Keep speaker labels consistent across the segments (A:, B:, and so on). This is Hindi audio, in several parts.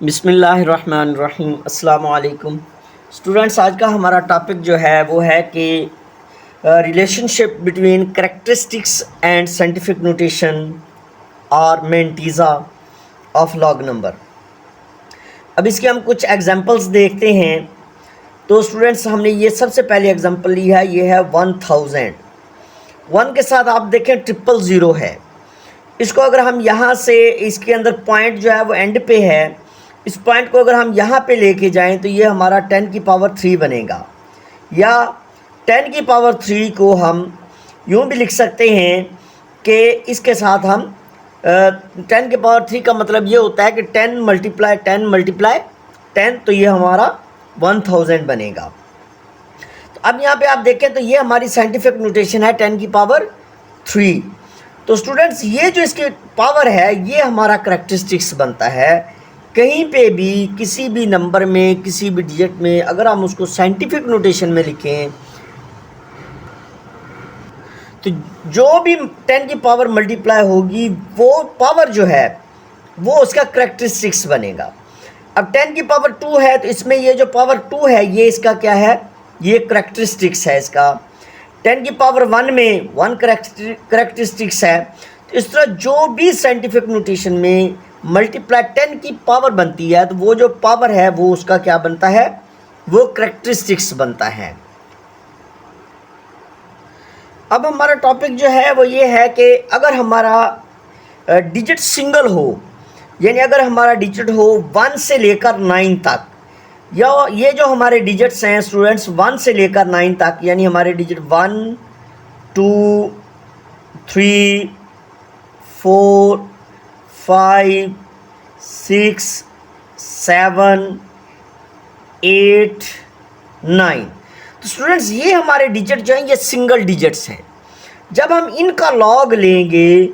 A: बिस्मिल्लाहिर्रहमानिर्रहीम अस्सलाम वालेकुम स्टूडेंट्स। आज का हमारा टॉपिक जो है वो है कि relationship between characteristics and scientific notation और मेंटीज़ा ऑफ लॉग नंबर। अब इसके हम कुछ एग्जांपल्स देखते हैं। तो स्टूडेंट्स, हमने ये सबसे पहले एग्जांपल ली है, ये है 1000। 1 के साथ आप देखें 000 है। इसको अगर हम यहाँ से इसके अंदर पॉइंट जो है वो एंड पे है, इस पॉइंट को अगर हम यहाँ पे लेके जाएं तो ये हमारा 10 की पावर 3 बनेगा। या 10 की पावर 3 को हम यूँ भी लिख सकते हैं कि इसके साथ हम 10 की पावर 3 का मतलब ये होता है कि 10 मल्टीप्लाई 10 मल्टीप्लाई 10, तो ये हमारा 1000 बनेगा। तो अब यहाँ पे आप देखें तो ये हमारी साइंटिफिक नोटेशन है 10 की पावर 3। तो स्टूडेंट्स, ये जो इसकी पावर है ये हमारा करैक्टरिस्टिक्स बनता है। कहीं पे भी किसी भी नंबर में किसी भी डिजिट में अगर हम उसको साइंटिफिक नोटेशन में लिखें तो जो भी 10 की पावर मल्टीप्लाई होगी वो पावर जो है वो उसका करैक्टरिस्टिक्स बनेगा। अब 10 की पावर 2 है तो इसमें ये जो पावर 2 है ये इसका क्या है, ये करैक्टरिस्टिक्स है इसका। 10 की पावर 1 में 1 करैक्टरिस्टिक्स है। तो इस तरह जो भी साइंटिफिक नोटेशन में मल्टीप्लाई 10 की पावर बनती है तो वो जो पावर है वो उसका क्या बनता है, वो करैक्टरिस्टिक्स बनता है। अब हमारा टॉपिक जो है वो ये है कि अगर हमारा डिजिट सिंगल हो, यानी अगर हमारा डिजिट हो 1 से लेकर 9 तक, या ये जो हमारे डिजिट्स हैं स्टूडेंट्स 1 से लेकर 9 तक, यानी हमारे डिजिट 1 2 3 4 5 6 7 8 9। तो स्टूडेंट्स, ये हमारे डिजिट जो हैं ये सिंगल डिजिट्स हैं। जब हम इनका लॉग लेंगे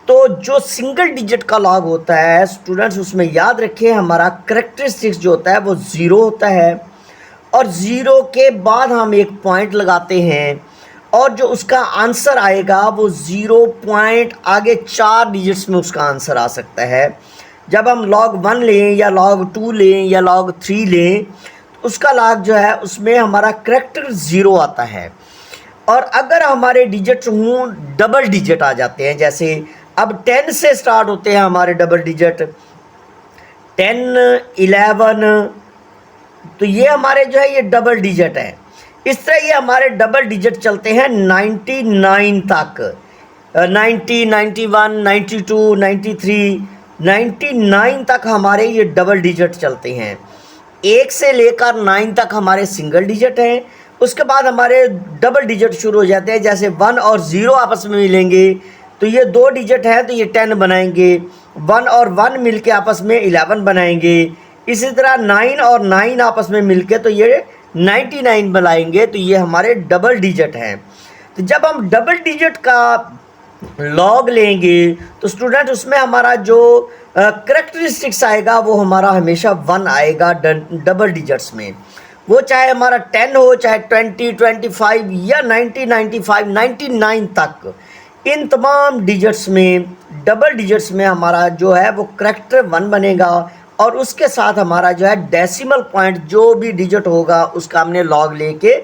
A: तो जो सिंगल डिजिट का लॉग होता है स्टूडेंट्स, उसमें याद रखिए हमारा करैक्टरिस्टिक्स जो होता है वो 0 होता है। और 0 के बाद हम एक पॉइंट लगाते हैं और जो उसका आंसर आएगा वो 0 पॉइंट आगे 4 डिजिट्स में उसका आंसर आ सकता है। जब हम log 1 लें या log 2 लें या log 3 लें तो उसका log जो है उसमें हमारा करैक्टर 0 आता है। और अगर हमारे डिजिट हों डबल डिजिट आ जाते हैं, जैसे अब 10 से स्टार्ट होते हैं हमारे डबल डिजिट 10 11, तो ये हमारे जो है ये डबल डिजिट है। इस तरह ये हमारे डबल डिजिट चलते हैं 99 तक, 90 91 92 93 99 तक हमारे ये डबल डिजिट चलते हैं। 1 से लेकर 9 तक हमारे सिंगल डिजिट हैं। उसके बाद हमारे डबल डिजिट शुरू हो जाते हैं, जैसे 1 और 0 आपस में मिलेंगे तो ये 2 डिजिट हैं तो ये 10 बनाएंगे। 1 और 1 मिलके आपस में 11 बनाएंगे। इसी तरह 9 और 9 आपस में मिलके तो ये 99 बनाएंगे, तो ये हमारे डबल डिजिट हैं। तो जब हम डबल डिजिट का लॉग लेंगे तो स्टूडेंट उसमें हमारा जो करैक्टरिस्टिक्स आएगा वो हमारा हमेशा 1 आएगा डबल डिजिट्स में। वो चाहे हमारा 10 हो, चाहे 20 25 या 90 95 99 तक, इन तमाम डिजिट्स में डबल डिजिट्स में हमारा जो है वो करैक्टर 1 बनेगा। और उसके साथ हमारा जो है डेसिमल पॉइंट जो भी डिजिट होगा उसका हमने लॉग लेके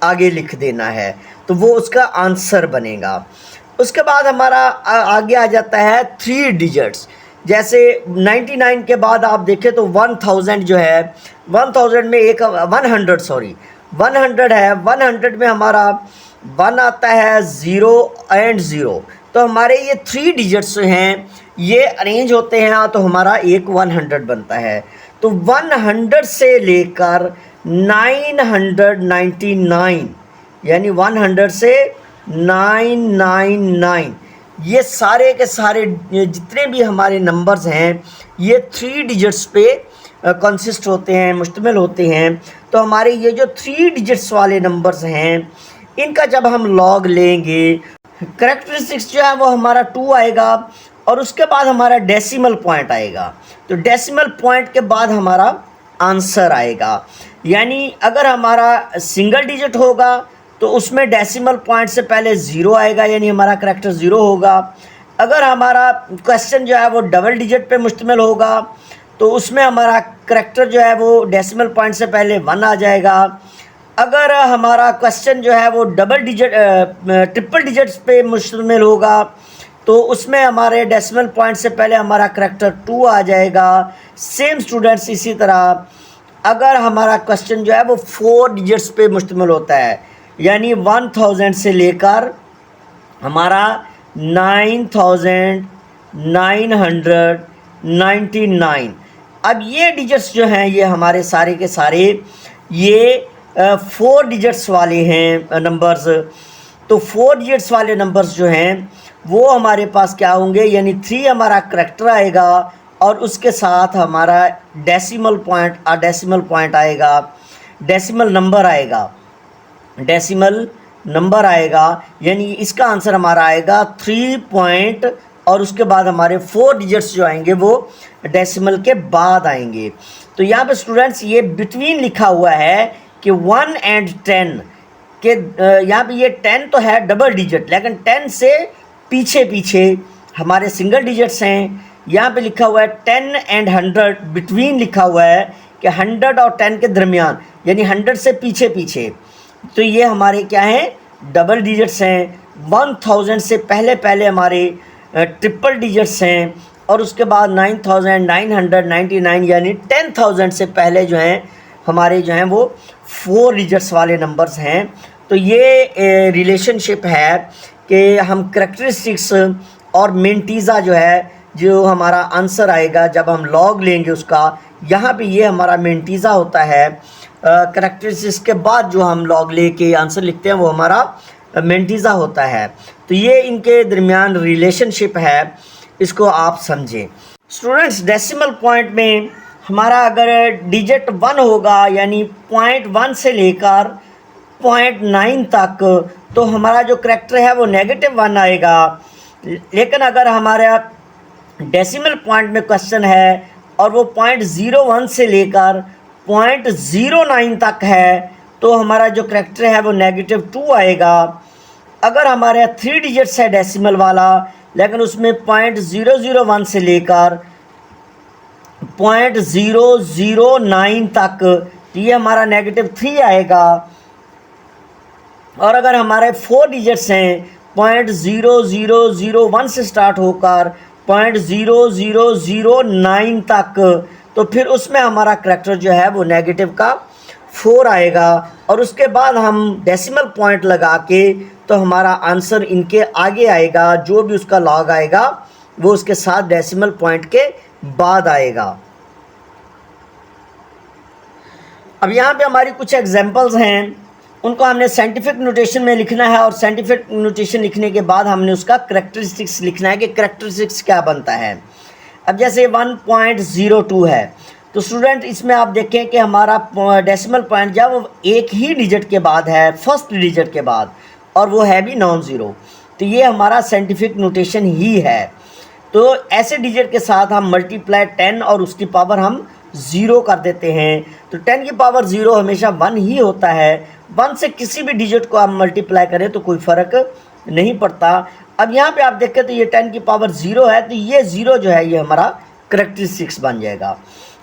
A: आगे लिख देना है, तो वो उसका आंसर बनेगा। उसके बाद हमारा आगे आ जाता है 3 डिजिट्स। जैसे 99 के बाद आप देखें तो 1000 जो है 1000 में एक 100 है। 100 में हमारा 1 आता है 0 एंड 0, तो हमारे ये 3 डिजिट्स हैं ये अरेंज होते हैं तो हमारा एक 100 बनता है। तो 100 से लेकर 999, यानी 100 से 999, ये सारे के सारे जितने भी हमारे नंबर्स हैं ये 3 डिजिट्स पे कंसिस्ट होते हैं, मुश्तमिल होते हैं। तो हमारे ये जो 3 डिजिट्स वाले नंबर्स हैं इनका जब हम लॉग लेंगे, करैक्टरिस्टिक्स जो है वो हमारा 2 आएगा और उसके बाद हमारा डेसिमल पॉइंट आएगा। तो डेसिमल पॉइंट के बाद हमारा आंसर आएगा। यानी अगर हमारा सिंगल डिजिट होगा तो उसमें डेसिमल पॉइंट से पहले 0 आएगा, यानी हमारा करैक्टर 0 होगा। अगर हमारा क्वेश्चन जो है वो डबल डिजिट पे मुश्तमिल होगा तो उसमें हमारा करैक्टर जो है वो डेसिमल पॉइंट से पहले 1 आ जाएगा। अगर हमारा क्वेश्चन जो है वो ट्रिपल डिजिट्स पे मुश्तमिल होगा तो उसमें हमारे डेसिमल पॉइंट से पहले हमारा करैक्टर 2 आ जाएगा। सेम स्टूडेंट्स इसी तरह अगर हमारा क्वेश्चन जो है वो 4 डिजिट्स पे मुश्तमिल होता है, यानी 1000 से लेकर हमारा 9999, अब ये डिजिट्स जो हैं ये हमारे सारे के सारे ये 4 डिजिट्स वाले हैं नंबर्स। तो 4 डिजिट्स वाले नंबर्स जो हैं वो हमारे पास क्या होंगे, यानी 3 हमारा करैक्टर आएगा और उसके साथ हमारा डेसिमल पॉइंट आएगा, डेसिमल नंबर आएगा, यानी इसका आंसर हमारा आएगा 3 पॉइंट और उसके बाद हमारे 4 डिजिट्स जो आएंगे वो डेसिमल के बाद आएंगे। तो यहाँ पे स्टूडेंट्स ये बिटवीन लिखा हुआ है कि 1 and 10 के यहाँ पे ये 10 तो है डबल डिजिट, लेकिन 10 से पीछे हमारे सिंगल डिजिट्स हैं। यहाँ पे लिखा हुआ है 10 and 100 बिटवीन लिखा हुआ है कि 100 और 10 के दरमियान, यानी 100 से पीछे। तो ये हमारे क्या हैं, डबल डिजिट्स हैं। 1000 से पहले हमारे ट्रिपल डिजिट्स हैं और उसके बाद 9999 यानी 10,000 से पहले जो हैं हमारे जो हैं वो 4 डिजिट्स वाले नंबर्स हैं। तो ये रिलेशनशिप है कि हम करैक्टरिस्टिक्स और मेंटीज़ा जो है, जो हमारा आंसर आएगा जब हम लॉग लेंगे उसका, यहाँ पे ये हमारा मेंटीज़ा होता है। करैक्टरिस्टिक्स के बाद जो हम लॉग लेके आंसर लिखते हैं वो हमारा मेंटीज़ा होता है। तो ये इनके दरमियान रिलेशनशिप है, इसको आप समझें। स्टूडेंट्स डेसिमल पॉइंट में हमारा अगर डिजिट 1 होगा, यानी 0.1 से लेकर 0.9 तक, तो हमारा जो करैक्टर है वो -1 आएगा। लेकिन अगर हमारा डेसिमल पॉइंट में क्वेश्चन है और वो 0.01 से लेकर 0.09 तक है, तो हमारा जो करैक्टर है वो -2 आएगा। अगर हमारे 3 डिजिट्स है डेसिमल वाला, लेकिन उसमें 0.001 से लेकर 0.009 तक, तो ये हमारा -3 आएगा। और अगर हमारे 4 डिजिट्स हैं 0.0001 से स्टार्ट होकर 0.0009 तक, तो फिर उसमें हमारा करैक्टर जो है वो -4 आएगा। और उसके बाद हम डेसिमल पॉइंट लगा के तो हमारा आंसर इनके आगे आएगा, जो भी उसका लॉग आएगा वो उसके साथ डेसिमल पॉइंट के बाद आएगा। अब यहाँ पे हमारी कुछ एग्जांपल्स हैं, उनको हमने साइंटिफिक नोटेशन में लिखना है और साइंटिफिक नोटेशन लिखने के बाद हमने उसका करैक्टरिस्टिक्स लिखना है कि करैक्टरिस्टिक्स क्या बनता है। अब जैसे 1.02 है, तो स्टूडेंट इसमें आप देखें कि हमारा डेसिमल पॉइंट जब वो एक ही डिजिट के बाद है, फर्स्ट डिजिट के बाद, और वो है भी नॉन ज़ीरो, तो ये हमारा साइंटिफिक नोटेशन ही है। तो ऐसे डिजिट के साथ हम मल्टीप्लाई 10 और उसकी पावर हम 0 कर देते हैं। तो 10 की पावर 0 हमेशा 1 ही होता है। 1 से किसी भी डिजिट को हम मल्टीप्लाई करें तो कोई फ़र्क नहीं पड़ता। अब यहाँ पे आप देखें तो ये 10 की पावर 0 है, तो ये 0 जो है ये हमारा करैक्टरिस्टिक्स बन जाएगा।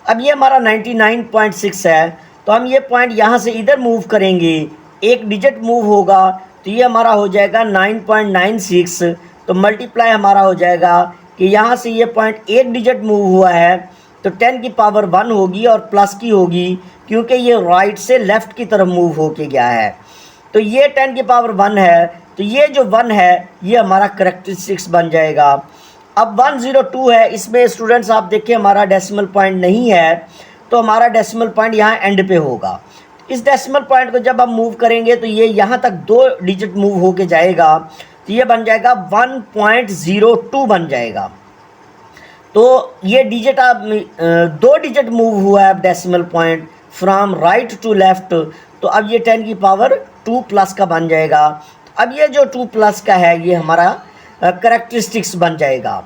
A: अब ये हमारा 99.6 है, तो हम ये पॉइंट यहाँ से इधर मूव करेंगे, एक डिजिट मूव होगा, तो ये हमारा हो जाएगा 9.96। तो मल्टीप्लाई हमारा हो जाएगा कि यहाँ से ये पॉइंट एक डिजिट मूव हुआ है, तो 10 की पावर 1 होगी और प्लस की होगी, क्योंकि ये राइट से लेफ़्ट की तरफ मूव होके गया है। तो ये 10 की पावर 1 है, तो ये जो 1 है ये हमारा करैक्टरिस्टिक्स बन जाएगा। अब 102 है, इसमें स्टूडेंट्स आप देखिए हमारा डेसिमल पॉइंट नहीं है, तो हमारा डेसिमल पॉइंट यहाँ एंड पे होगा। इस डेसिमल पॉइंट को जब हम मूव करेंगे तो ये यहाँ तक 2 डिजिट मूव होके जाएगा, तो ये बन जाएगा 1.02 बन जाएगा। तो ये डिजिट आप 2 डिजिट मूव हुआ है अब decimal point from right to left, तो अब ये 10 की पावर 2 प्लस का बन जाएगा। अब ये जो 2 प्लस का है ये हमारा करैक्टरिस्टिक्स बन जाएगा।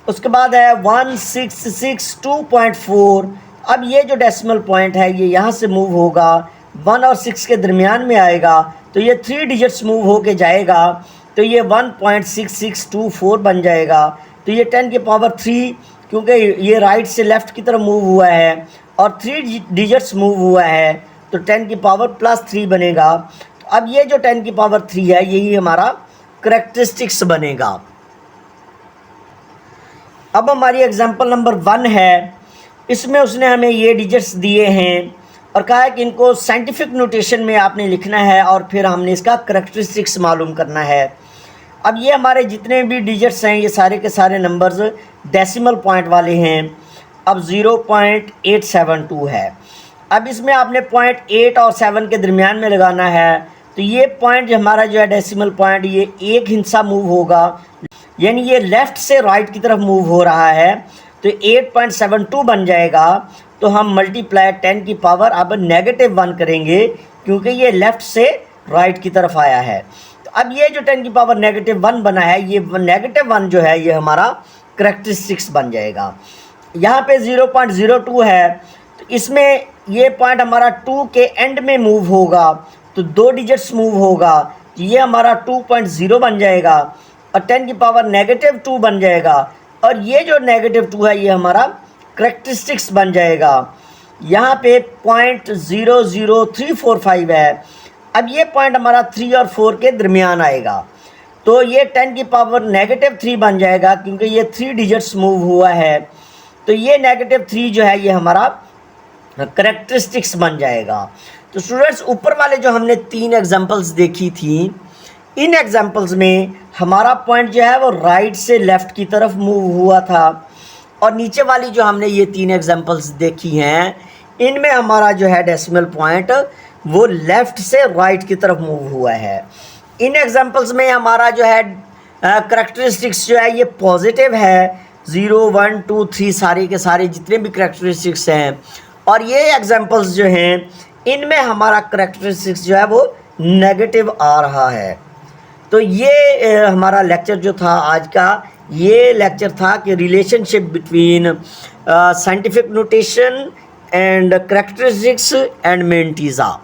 A: उसके बाद है 1662.4। अब ये जो डेसिमल पॉइंट है ये यहाँ से मूव होगा, 1 और 6 के दरमियान में आएगा, तो ये 3 डिजिट्स मूव होके जाएगा, तो ये 1.6624 बन जाएगा। तो ये 10 की पावर 3 क्योंकि ये राइट से लेफ़्ट की तरफ मूव हुआ है और 3 डिजिट्स मूव हुआ है, तो 10 की पावर +3 बनेगा। तो अब ये जो 10 की पावर 3 है यही हमारा करेक्टरिस्टिक्स बनेगा। अब हमारी एग्जांपल नंबर 1 है, इसमें उसने हमें ये डिजिट्स दिए हैं और कहा है कि इनको साइंटिफिक नोटेशन में आपने लिखना है और फिर हमने इसका करेक्टरिस्टिक्स मालूम करना है। अब ये हमारे जितने भी डिजिट्स हैं ये सारे के सारे नंबर्स डेसिमल पॉइंट वाले हैं। अब 0.872 है। अब इसमें आपने 0.8 और 7 के दरमियान में लगाना है, तो ये पॉइंट हमारा जो है डेसिमल पॉइंट ये एक हिस्सा मूव होगा, यानी ये लेफ़्ट से राइट की तरफ मूव हो रहा है, तो 8.72 बन जाएगा। तो हम मल्टीप्लाई 10 की पावर अब -1 करेंगे क्योंकि ये लेफ़्ट से राइट की तरफ आया है। तो अब ये जो 10 की पावर -1 बना है, ये -1 जो है ये हमारा करेक्टरिस्टिक्स बन जाएगा। यहाँ पे 0.02 है, तो इसमें ये पॉइंट हमारा 2 के एंड में मूव होगा, तो 2 डिजिट्स मूव होगा, तो ये हमारा 2.0 बन जाएगा और 10 की पावर -2 बन जाएगा और ये जो -2 है ये हमारा करेक्टरिस्टिक्स बन जाएगा। यहाँ पे 0.00345 है। अब ये पॉइंट हमारा 3 और 4 के दरमियान आएगा, तो ये 10 की पावर -3 बन जाएगा क्योंकि ये 3 डिजिट्स मूव हुआ है, तो ये -3 जो है ये हमारा करेक्टरिस्टिक्स बन जाएगा। तो स्टूडेंट्स, ऊपर वाले जो हमने 3 एग्जांपल्स देखी थी, इन एग्जांपल्स में हमारा पॉइंट जो है वो राइट से लेफ़्ट की तरफ मूव हुआ था और नीचे वाली जो हमने ये 3 एग्जांपल्स देखी हैं इनमें हमारा जो है डेसिमल पॉइंट वो लेफ़्ट से राइट की तरफ मूव हुआ है। इन एग्जांपल्स में हमारा जो है करेक्टरिस्टिक्स जो है ये पॉजिटिव है, 0, 1, 2, 3 सारे के सारे जितने भी करेक्टरिस्टिक्स हैं, और ये एग्जांपल्स जो हैं इनमें हमारा करेक्टरिस्टिक्स जो है वो नेगेटिव आ रहा है। तो ये हमारा लेक्चर जो था आज का, ये लेक्चर था कि relationship between scientific notation and characteristics and मेंटीज़ा।